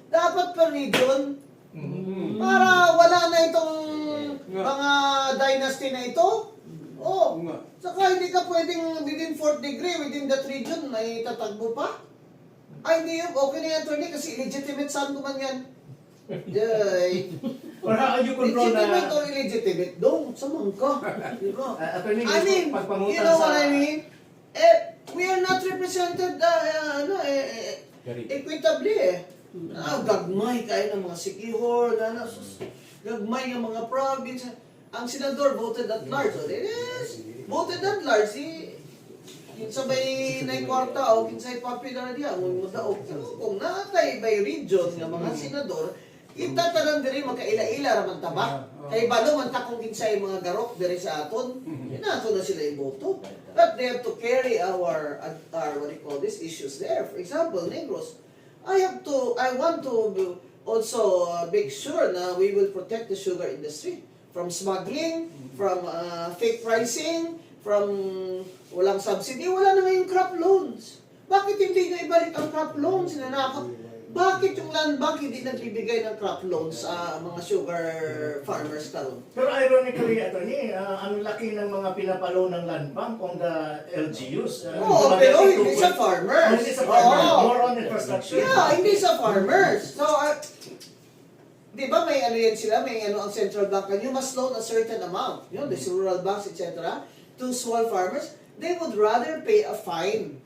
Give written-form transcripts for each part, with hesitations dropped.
dapat per region para wala na itong mga dynasty na ito. Oh, saka hindi ka pwedeng within 4th degree, within that region, may tatagbo pa. Ay, hindi yun. Okay na yan, attorney, kasi illegitimate son ko man yan. Jay. Or how you control Legitimate or illegitimate? Don't, samang ka. Diba? Attorney, I mean, you know what I mean? We are not represented equitably eh. Gagmay kayo ng mga sikihor, gagmay ng mga province. Ang senador voted at large. So, yes, voted at large. Kinsabay na yung kwarta o kinsay popular diya. Ngun mo daog. Kung nakatay by region ng mga senador, kita talang diri magkaila-ila raman taba. Kay balo man ta kung kinsay mga garok diri sa aton. Inato na sila iboto. But they have to carry our what do you call this issues there. For example, Negros. I want to also make sure na we will protect the sugar industry from smuggling, from fake pricing, from walang subsidy. Wala na ngayong crop loans. Bakit hindi nyo ibalik ang crop loans? Bakit yung land bank hindi nagbibigay ng crop loans sa mga sugar farmers karon? Pero ironically, attorney, ang laki ng mga pinapalo ng land bank on the LGUs. Oo, pero hindi sa farmers. Hindi sa farmers, Oo. more on infrastructure. Yeah, hindi sa farmers. So, di ba may ano yan sila, may ano ang central bank, and you must loan a certain amount, you know, the rural banks, etc., to small farmers. They would rather pay a fine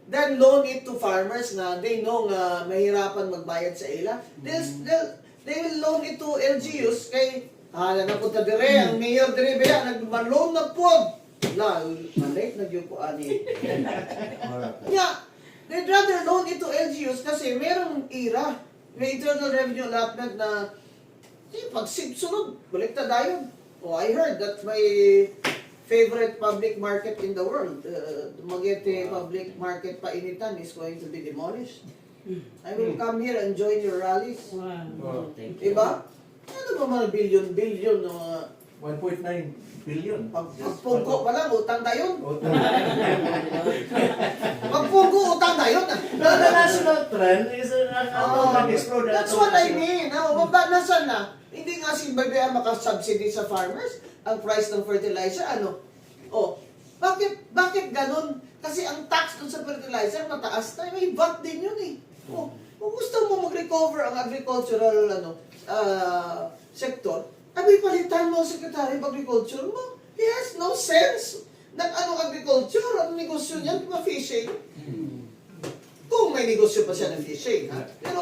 than loan it to farmers na they know nga mahirapan magbayad sa ila. They will loan it to LGUs kay na punta dire ang mayor dire biya nag-loan na pod na malate nagyup ko ani. Yeah, they'd rather loan it to LGUs kasi merong IRA, may internal revenue allotment na pag sunod baliktad dayon. Oh, I heard that my favorite public market in the world, Dumaguete Public Market Painitan is going to be demolished. I will come here and join your rallies. Wow. Thank you. Diba? Ano ba mga billion na 1.9 billion. pagpungko pa lang, utang tayo. Pagpungko, utang tayo. The national trend is explode. That's what I mean. Nasaan na? Hindi nga si BBM makasubsidy sa farmers. Ang price ng fertilizer, ano? Oh, bakit ganun? Kasi ang tax dun sa fertilizer mataas na. May VAT din yun eh. Oh, kung gusto mo mag-recover ang agricultural sector, abi palitan mo ang Secretary of Agriculture mo. He has no sense. Nag-anong agriculture, ang negosyo niyan, fishing. Kung may negosyo pa siya ng fishing, ha? Pero